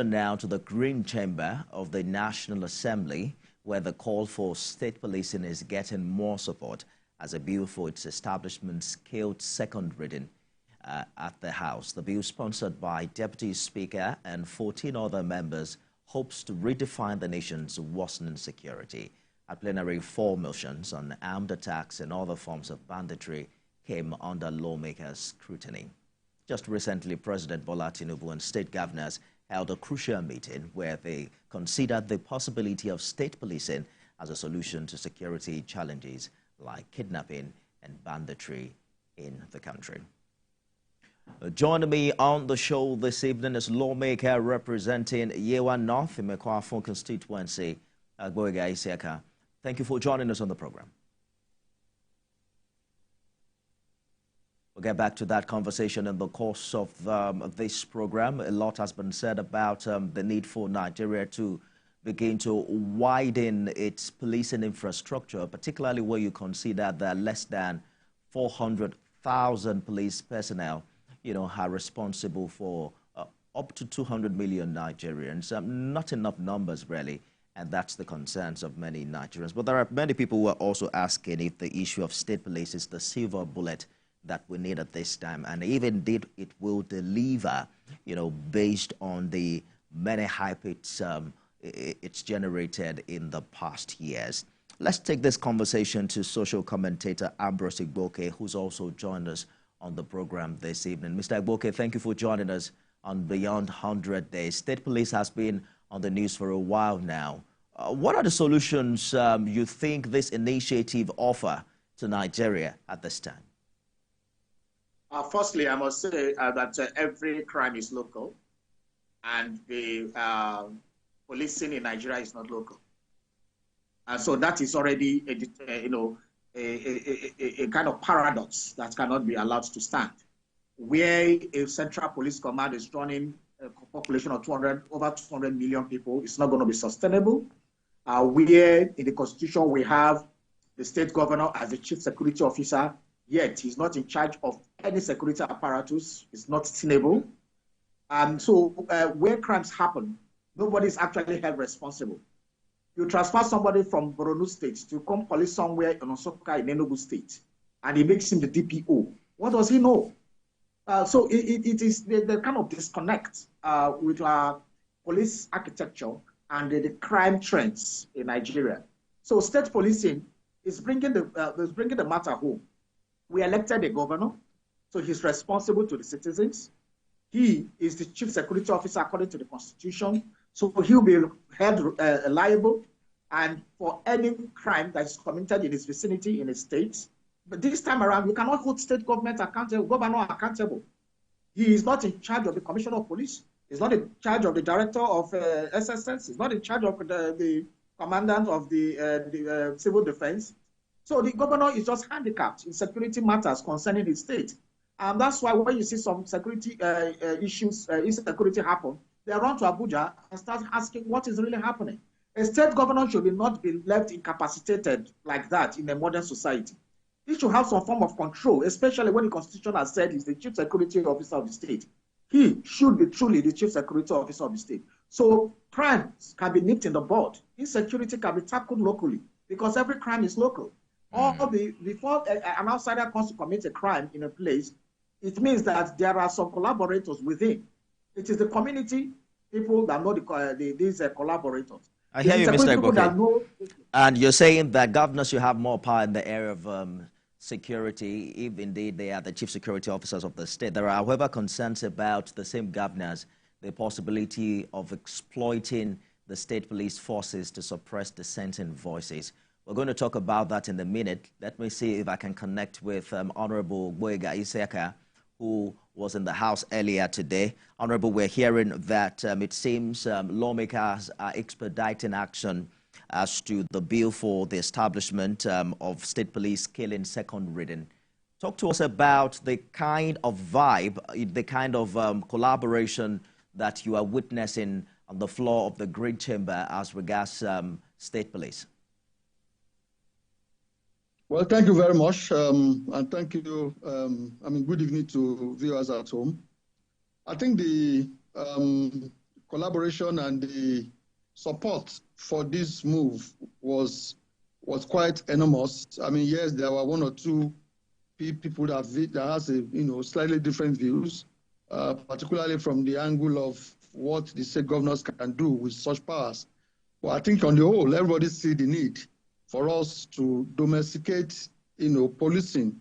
Now to the Green Chamber of the National Assembly, where the call for state policing is getting more support as a bill for its establishment scaled second reading at the House. The bill, sponsored by Deputy Speaker and 14 other members, hopes to redefine the nation's worsening security. At plenary, 4 motions on armed attacks and other forms of banditry came under lawmakers' scrutiny. Just recently, President Bola Tinubu and state governors held a crucial meeting where they considered the possibility of state policing as a solution to security challenges like kidnapping and banditry in the country. Joining me on the show this evening is lawmaker representing Yewa North in Mekwafo constituency, Agboyega Isiaka. Thank you for joining us on the program. We'll get back to that conversation in the course of this program. A lot has been said about the need for Nigeria to begin to widen its policing infrastructure, particularly where you consider that less than 400,000 police personnel, are responsible for up to 200 million Nigerians. Not enough numbers, really, and that's the concerns of many Nigerians. But there are many people who are also asking if the issue of state police is the silver bullet that we need at this time, and even indeed it will deliver, based on the many hype it's generated in the past years. Let's take this conversation to social commentator Ambrose Igboke, who's also joined us on the program this evening. Mr. Igboke, thank you for joining us on Beyond 100 Days. State police has been on the news for a while now. What are the solutions you think this initiative offer to Nigeria at this time? Firstly, I must say that every crime is local, and the policing in Nigeria is not local. So that is already a kind of paradox that cannot be allowed to stand. Where a central police command is running a population of over 200 million people, it's not going to be sustainable. Where in the Constitution we have the state governor as the chief security officer, yet he's not in charge of any security apparatus, it's not tenable. So where crimes happen, nobody is actually held responsible. You transfer somebody from Borno State to come police somewhere in Osoka in Enugu State, and he makes him the DPO. What does he know? So it is the kind of disconnect with our police architecture and the crime trends in Nigeria. So state policing is bringing the matter home. We elected a governor, so he's responsible to the citizens. He is the chief security officer according to the Constitution, so he'll be held liable and for any crime that is committed in his vicinity, in his state. But this time around, we cannot hold state government accountable, governor accountable. He is not in charge of the commissioner of police. He's not in charge of the director of SSS. He's not in charge of the commandant of the civil defense. So the governor is just handicapped in security matters concerning his state. And that's why when you see some security issues, insecurity happen, they run to Abuja and start asking what is really happening. A state governor should not be left incapacitated like that in a modern society. He should have some form of control, especially when the Constitution has said he's the chief security officer of the state. He should be truly the chief security officer of the state. So crimes can be nipped in the bud. Insecurity can be tackled locally because every crime is local. Before an outsider comes to commit a crime in a place, it means that there are some collaborators within. It is the community people that know these collaborators. I hear you, Mr. Igboke. And you're saying that governors should have more power in the area of security, if indeed they are the chief security officers of the state. There are, however, concerns about the same governors, the possibility of exploiting the state police forces to suppress dissenting voices. We're going to talk about that in a minute. Let me see if I can connect with Honorable Agboyega Isiaka, who was in the House earlier today. Honorable, we're hearing that it seems lawmakers are expediting action as to the bill for the establishment of state police killing second reading. Talk to us about the kind of vibe, the kind of collaboration that you are witnessing on the floor of the Green Chamber as regards state police. Well, thank you very much, and thank you. Good evening to viewers at home. I think the collaboration and the support for this move was quite enormous. I mean, yes, there were one or two people that has slightly different views, particularly from the angle of what the state governors can do with such powers. But I think on the whole, everybody see the need for us to domesticate, policing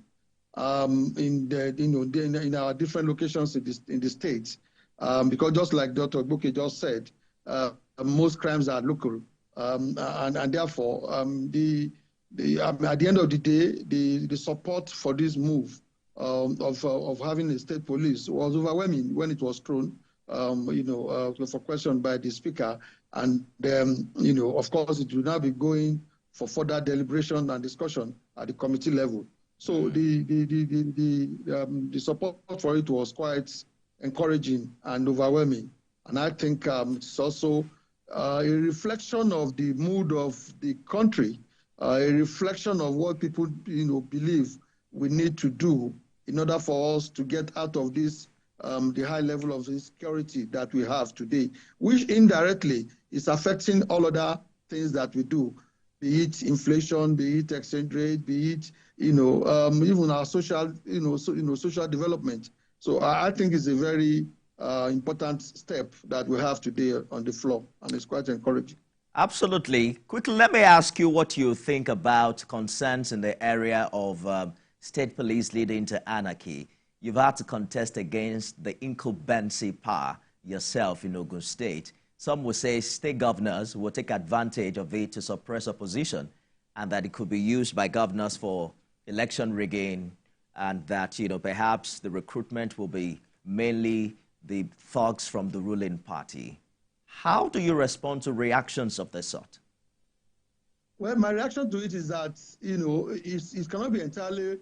in our different locations in the states, because just like Dr. Buke just said, most crimes are local, and therefore at the end of the day, the support for this move of having a state police was overwhelming when it was thrown, for question by the speaker, and of course, it will now be going for further deliberation and discussion at the committee level. So the support for it was quite encouraging and overwhelming, and I think it's also a reflection of the mood of the country, a reflection of what people believe we need to do in order for us to get out of this the high level of insecurity that we have today, which indirectly is affecting all other things that we do, be it inflation, be it exchange rate, be it even our social social development. So I think it's a very important step that we have today on the floor, and it's quite encouraging. Absolutely. Quickly, let me ask you what you think about concerns in the area of state police leading to anarchy. You've had to contest against the incumbency power yourself in Ogun State. Some will say state governors will take advantage of it to suppress opposition, and that it could be used by governors for election rigging, and that perhaps the recruitment will be mainly the thugs from the ruling party. How do you respond to reactions of this sort? Well, my reaction to it is that it cannot be entirely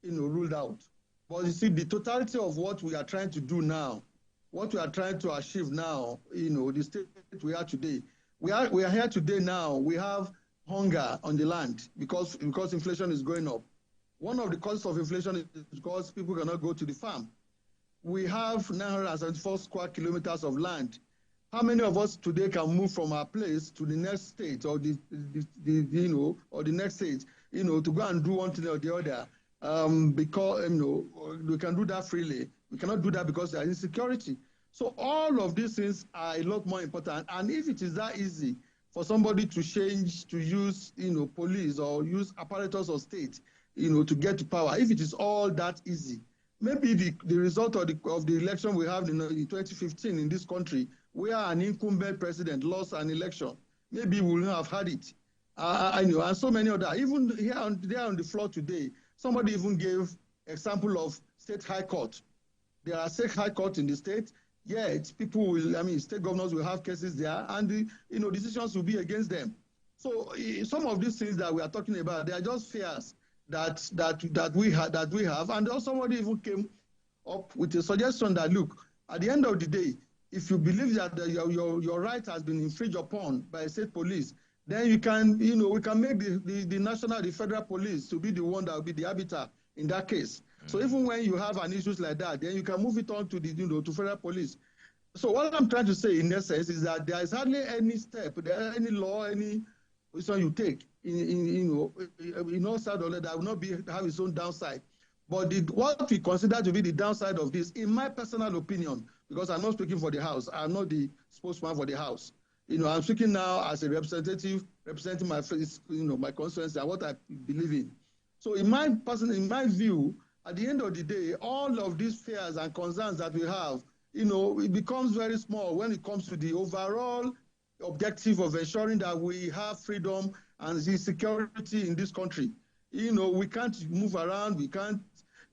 ruled out. But you see, the totality of what we are trying to do now, what we are trying to achieve now, the state we are today, we are here today now. We have hunger on the land because inflation is going up. One of the causes of inflation is because people cannot go to the farm. We have 974 square kilometers of land. How many of us today can move from our place to the next state or the next state, to go and do one thing or the other? Because we can do that freely. We cannot do that because there is insecurity. So all of these things are a lot more important. And if it is that easy for somebody to change, to use police or use apparatus of state, to get to power, if it is all that easy, maybe the result of the election we have in 2015 in this country, where an incumbent president lost an election, maybe we will not have had it. And so many other. Even here on the floor today, somebody even gave example of state high court. There are state high court in the state. Yet people will, state governors will have cases there, and decisions will be against them. So some of these things that we are talking about, they are just fears that we have. And also somebody even came up with a suggestion that, look, at the end of the day, if you believe that your right has been infringed upon by state police, then you can, we can make the federal police to be the one that will be the arbiter in that case. So even when you have an issues like that, then you can move it on to to federal police. So what I'm trying to say in essence is that there is hardly any step, any law, any position you take in all sides of it that will not have its own downside. But what we consider to be the downside of this, in my personal opinion, because I'm not speaking for the House, I'm not the spokesman for the House. I'm speaking now as a representative, representing my my constituency and what I believe in. So in my view, at the end of the day, all of these fears and concerns that we have, it becomes very small when it comes to the overall objective of ensuring that we have freedom and security in this country. We can't move around. We can't,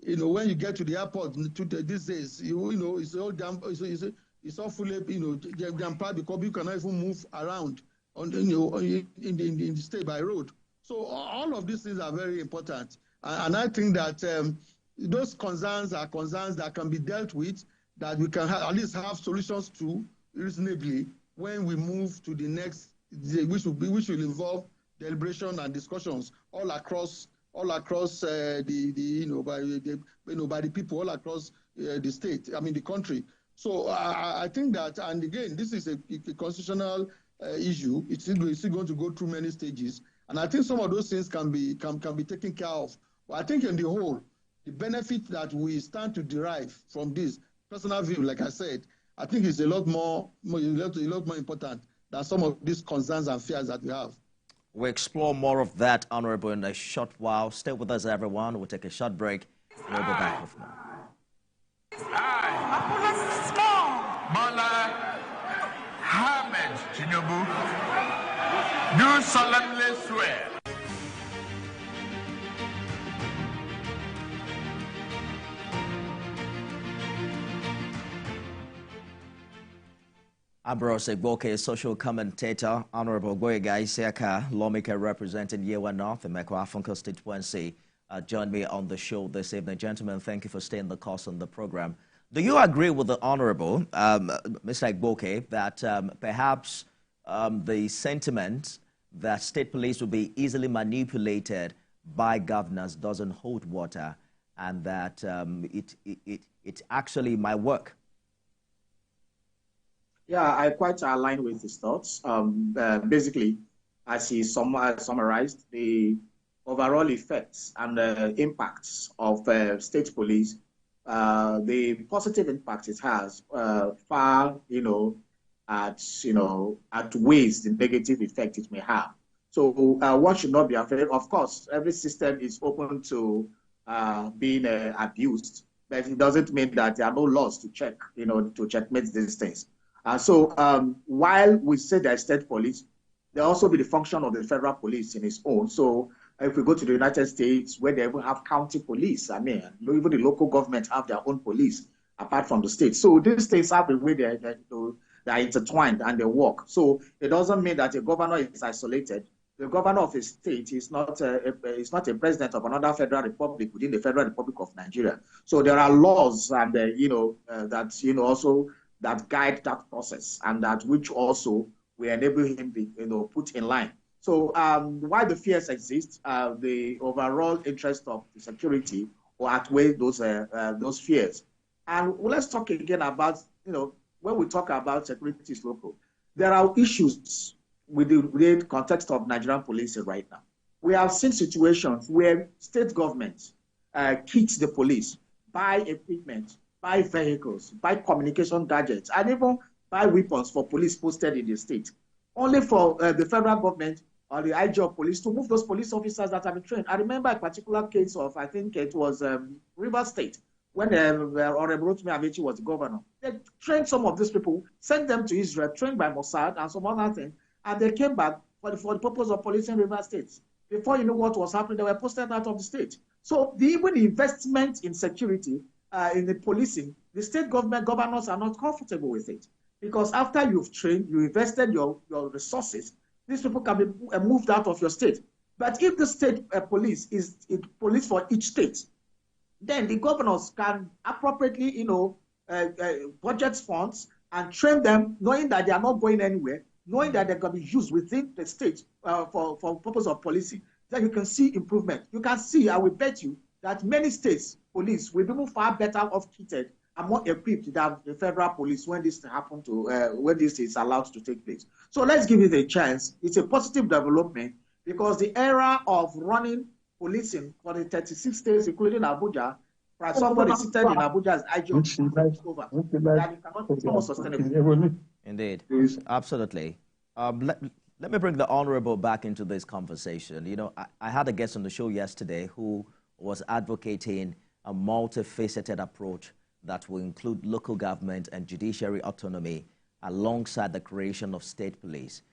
when you get to the airport these days, it's all it's all fully, jam-packed because you cannot even move around in the state by road. So all of these things are very important, and I think that those concerns are concerns that can be dealt with, that we can at least have solutions to reasonably when we move to the next, which will involve deliberation and discussions all across by the people all across the state. The country. So I think that, and again, this is a constitutional issue. It's still going to go through many stages, and I think some of those things can be taken care of. But I think in the whole, the benefit that we stand to derive from this personal view, like I said, I think is a lot more important than some of these concerns and fears that we have. We'll explore more of that, Honorable, in a short while. Stay with us, everyone. We'll take a short break. We'll be back with more. Bola Ahmed Tinubu do solemnly swear Ambrose Egboke, social commentator. Honorable Goyega Isiaka, lawmaker representing Yewa North and Mekwa constituency, joined me on the show this evening. Gentlemen, thank you for staying the course on the program. Do you agree with the Honorable, Mr. Egboke, that perhaps the sentiment that state police will be easily manipulated by governors doesn't hold water, and that it actually might work? Yeah, I quite align with his thoughts. Basically, as he summarized, the overall effects and impacts of state police, the positive impact it has far, outweighs the negative effect it may have. So one should not be afraid. Of course, every system is open to being abused, but it doesn't mean that there are no laws to check, to checkmate these things. So while we say there's state police, there also be the function of the federal police in its own. So if we go to the United States, where they even have county police, even the local government have their own police apart from the state. So these states have a way they're intertwined and they work. So it doesn't mean that a governor is isolated. The governor of a state is not a president of another federal republic within the Federal Republic of Nigeria. So there are laws and also that guide that process, and that which also will enable him to put in line. So while the fears exist, the overall interest of the security will outweigh those fears. And let's talk again about, when we talk about security is local, there are issues with the context of Nigerian policing right now. We have seen situations where state governments kit the police, buy equipment, buy vehicles, buy communication gadgets, and even buy weapons for police posted in the state, only for the federal government or the IG of police to move those police officers that have been trained. I remember a particular case of, I think it was River State, when Honorable Rotimi Amechi was the governor. They trained some of these people, sent them to Israel, trained by Mossad and some other things, and they came back for the purpose of policing River State. Before you know what was happening, they were posted out of the state. So even the investment in security, in the policing, the state governors are not comfortable with it, because after you've trained, you invested your resources, these people can be moved out of your state. But if the state police is police for each state, then the governors can appropriately, budget funds and train them, knowing that they are not going anywhere, knowing that they're going to be used within the state for purpose of policy. Then you can see improvement. You can see, I will bet you, that many states police will be far better off kitted and more equipped than the federal police when this when this is allowed to take place. So let's give it a chance. It's a positive development, because the era of running policing for the 36 states, including Abuja, for somebody seated in Abuja as IG is over. That it cannot be sustainable. Indeed, absolutely. Let me bring the Honorable back into this conversation. I had a guest on the show yesterday who was advocating a multifaceted approach that will include local government and judiciary autonomy alongside the creation of state police.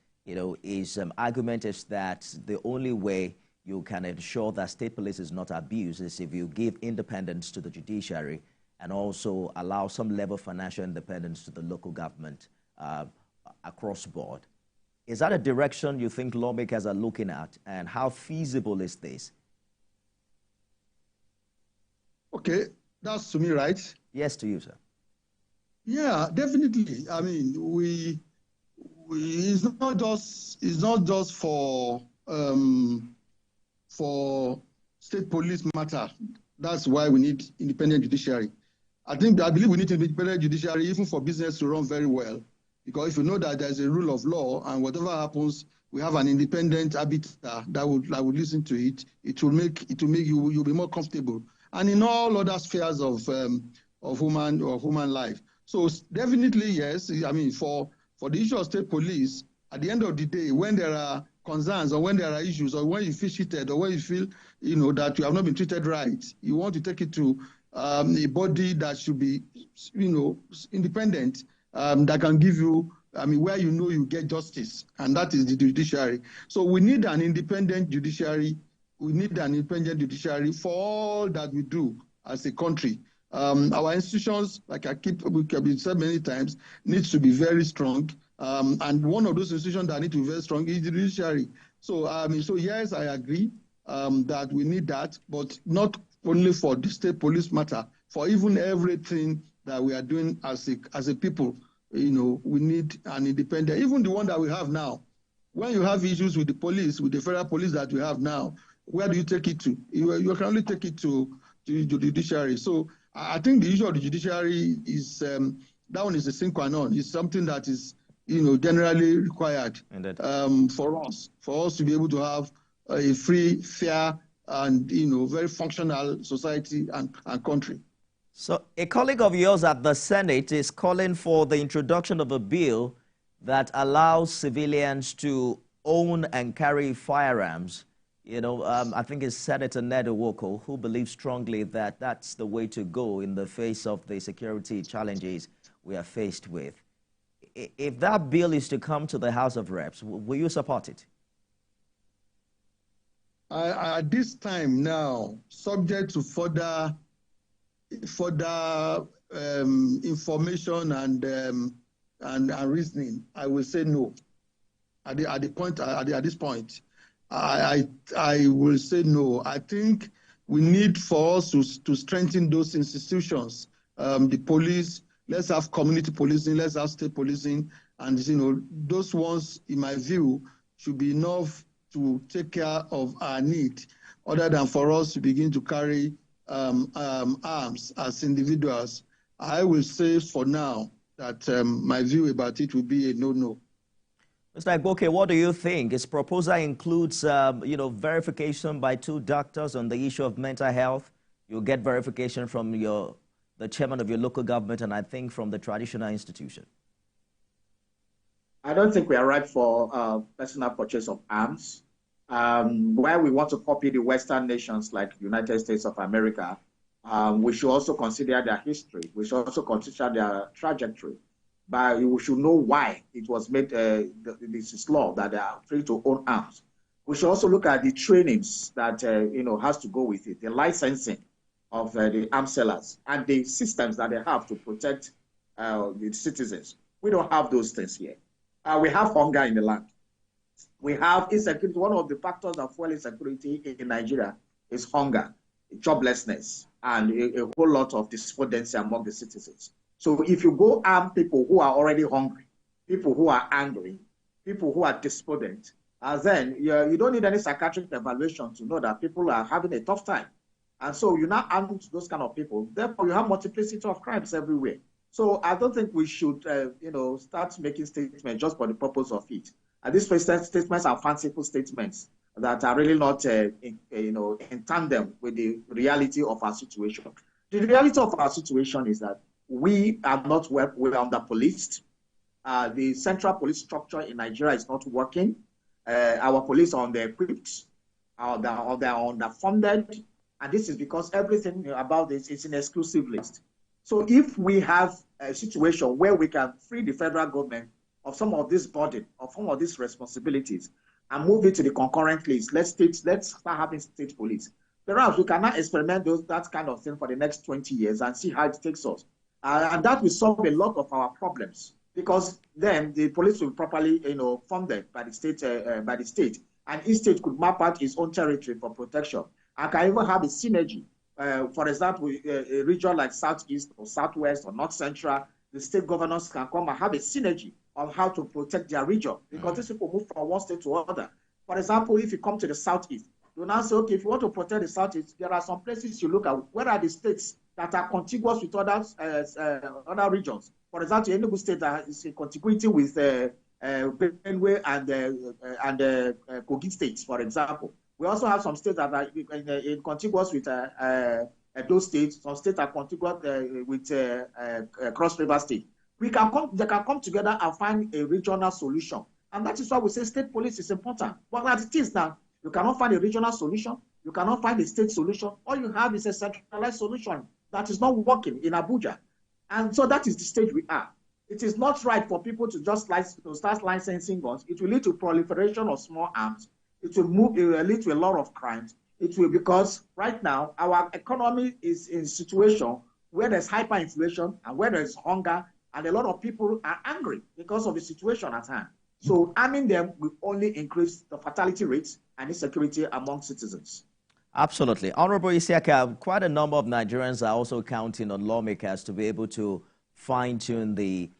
His argument is that the only way you can ensure that state police is not abused is if you give independence to the judiciary and also allow some level of financial independence to the local government across board. Is that a direction you think lawmakers are looking at, and how feasible is this? Okay, that's to me, right? Yes, to you, sir. Yeah, definitely. I mean, it's not just for state police matter. That's why we need independent judiciary. I believe we need an independent judiciary even for business to run very well. Because if you know that there's a rule of law and whatever happens, we have an independent arbiter that would listen to it. It will make you'll be more comfortable. And in all other spheres of human life. So definitely yes. I mean, for the issue of state police, at the end of the day, when there are concerns or when there are issues or when you feel cheated or when you feel that you have not been treated right, you want to take it to a body that should be independent. That can give you, where you get justice, and that is the judiciary. So we need an independent judiciary. We need an independent judiciary for all that we do as a country. Our institutions, like we have said many times, needs to be very strong. And one of those institutions that need to be very strong is the judiciary. So, yes, I agree that we need that, but not only for the state police matter, for even everything that we are doing as a people. We need an independent, even the one that we have now. When you have issues with the police, with the federal police that we have now, where do you take it to? You can only take it to the judiciary. So I think the issue of the judiciary is, that one is a sine qua non. It's something that is, generally required for us to be able to have a free, fair, and, very functional society and country. So a colleague of yours at the Senate is calling for the introduction of a bill that allows civilians to own and carry firearms. I think it's Senator Ned Nwoko, who believes strongly that that's the way to go in the face of the security challenges we are faced with. If that bill is to come to the House of Reps, will you support it? At this time now, subject to further information and reasoning, I will say no. At this point, I will say no. I think we need for us to strengthen those institutions, the police. Let's have community policing. Let's have state policing, and those ones, in my view, should be enough to take care of our need, other than for us to begin to carry arms as individuals. I will say for now that my view about it will be a no-no. Mr. Igboke, what do you think? His proposal includes, verification by 2 doctors on the issue of mental health. You'll get verification from the chairman of your local government, and I think from the traditional institution. I don't think we are ripe for personal purchase of arms. Where we want to copy the Western nations like the United States of America, we should also consider their history. We should also consider their trajectory. But we should know why it was made, this is law, that they are free to own arms. We should also look at the trainings that, has to go with it, the licensing of the arms sellers, and the systems that they have to protect the citizens. We don't have those things here. We have hunger in the land. We have insecurity. One of the factors that fuel insecurity in Nigeria is hunger, joblessness, and a whole lot of despondency among the citizens. So if you go arm people who are already hungry, people who are angry, people who are despondent, then you don't need any psychiatric evaluation to know that people are having a tough time. And so you now arm those kind of people. Therefore, you have multiplicity of crimes everywhere. So I don't think we should, start making statements just for the purpose of it. And these statements are fanciful statements that are really not, in tandem with the reality of our situation. The reality of our situation is that we are not well under-policed. The central police structure in Nigeria is not working. Our police are under-equipped, they are underfunded, and this is because everything about this is an exclusive list. So if we have a situation where we can free the federal government of some of this burden, of some of these responsibilities, and move it to the concurrent list, let's start having state police. Perhaps we cannot experiment that kind of thing for the next 20 years and see how it takes us. And that will solve a lot of our problems, because then the police will be properly, funded by the state, and each state could map out its own territory for protection, and can even have a synergy. For example, a region like Southeast or Southwest or North Central, the state governors can come and have a synergy on how to protect their region, because these people move from one state to another. For example, if you come to the Southeast, you now say, okay, if you want to protect the Southeast, there are some places you look at, where are the states that are contiguous with other regions. For example, Enugu State is in contiguity with Benue and Kogi State, for example. We also have some states that are in contiguous with those states. Some states are contiguous with Cross River State. They can come together and find a regional solution. And that is why we say state police is important. But as it is now, you cannot find a regional solution. You cannot find a state solution. All you have is a centralized solution that is not working in Abuja. And so that is the stage we are. It is not right for people to just start licensing guns. It will lead to proliferation of small arms. It will lead to a lot of crimes. It will, because right now our economy is in a situation where there's hyperinflation and where there's hunger, and a lot of people are angry because of the situation at hand. So arming them will only increase the fatality rates and insecurity among citizens. Absolutely. Honorable Isiaka, quite a number of Nigerians are also counting on lawmakers to be able to fine-tune the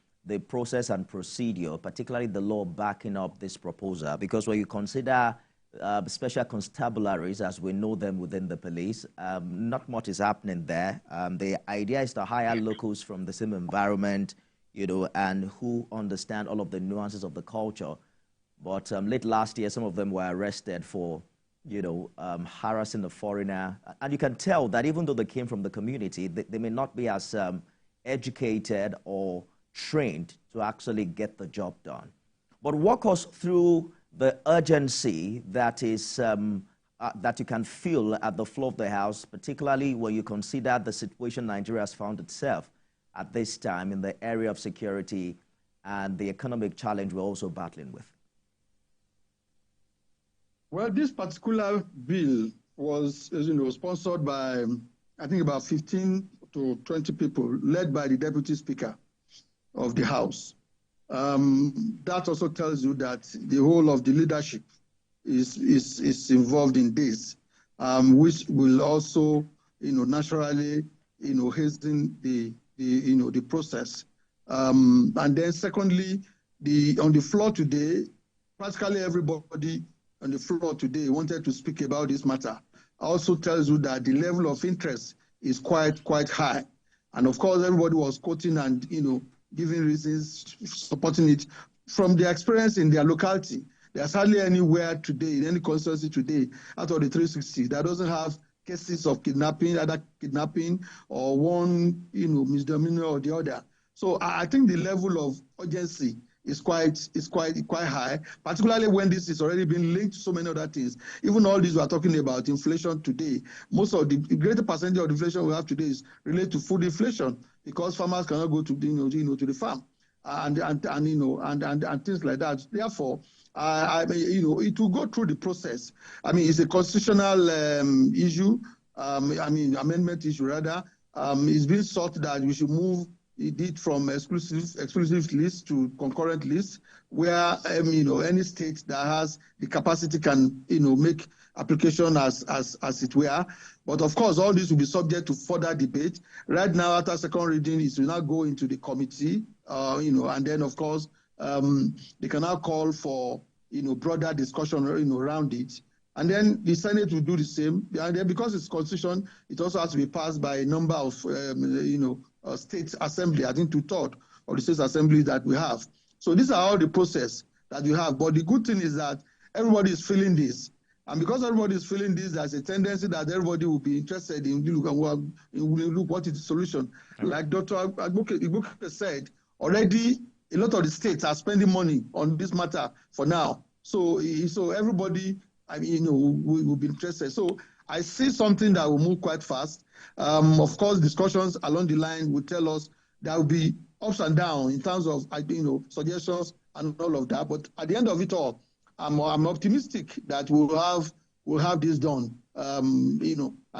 process and procedure, particularly the law backing up this proposal, because when you consider special constabularies, as we know them within the police, not much is happening there. The idea is to hire locals from the same environment, and who understand all of the nuances of the culture. But late last year, some of them were arrested for, harassing a foreigner. And you can tell that even though they came from the community, they may not be as educated or trained to actually get the job done. But walk us through the urgency that is that you can feel at the floor of the House, particularly when you consider the situation Nigeria has found itself at this time in the area of security and the economic challenge we're also battling with. Well, this particular bill was, as you know, sponsored by, I think, about 15 to 20 people, led by the Deputy Speaker of the House. That also tells you that the whole of the leadership is involved in this, which will also, naturally, hasten the process. And then secondly, on the floor today, practically everybody on the floor today wanted to speak about this matter. Also tells you that the level of interest is quite high. And of course, everybody was quoting and, giving reasons, supporting it from their experience in their locality. There's hardly anywhere today, in any constituency today, out of the 360, that doesn't have cases of kidnapping, either kidnapping or one, misdemeanor or the other. So I think the level of urgency is quite high, particularly when this is already been linked to so many other things. Even all these we are talking about inflation today. Most of the greater percentage of the inflation we have today is related to food inflation, because farmers cannot go to to the farm and things like that. Therefore, it will go through the process. It's a constitutional issue. Amendment issue rather. It's been sought that we should move it from exclusive list to concurrent list, where any state that has the capacity can make application as it were. But of course, all this will be subject to further debate. Right now, after second reading, it will now go into the committee, and then of course they can now call for broader discussion around it. And then the Senate will do the same. And then because it's constitution, it also has to be passed by a number of state assembly, I think 2/3 of the state assembly that we have. So these are all the process that we have. But the good thing is that everybody is feeling this. And because everybody is feeling this, there's a tendency that everybody will be interested in look what is the solution. Okay. Like Dr. Agboke said, already a lot of the states are spending money on this matter for now. So everybody, will be interested. So I see something that will move quite fast. Of course, discussions along the line will tell us there will be ups and downs in terms of suggestions and all of that. But at the end of it all, I'm optimistic that we'll have this done. And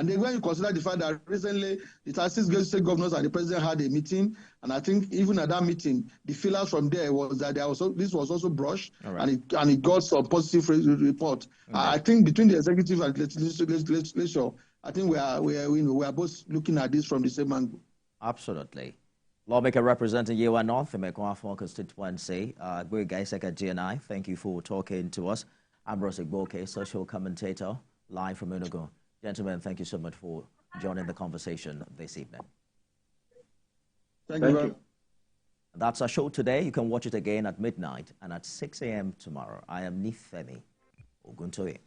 then when you consider the fact that recently the 36 state governors and the president had a meeting, and I think even at that meeting, the feelers from there was that this was also brushed, right, and it got some positive report. Okay. I think between the executive and legislature, I think we are both looking at this from the same angle. Absolutely. Lawmaker representing Yewa North, the Mekwa constituency, GNI, thank you for talking to us. Ambrose Igboke, social commentator, live from Enugu. Gentlemen, thank you so much for joining the conversation this evening. Thank you. That's our show today. You can watch it again at midnight and at 6 a.m. tomorrow. I am Nifemi Oguntoye.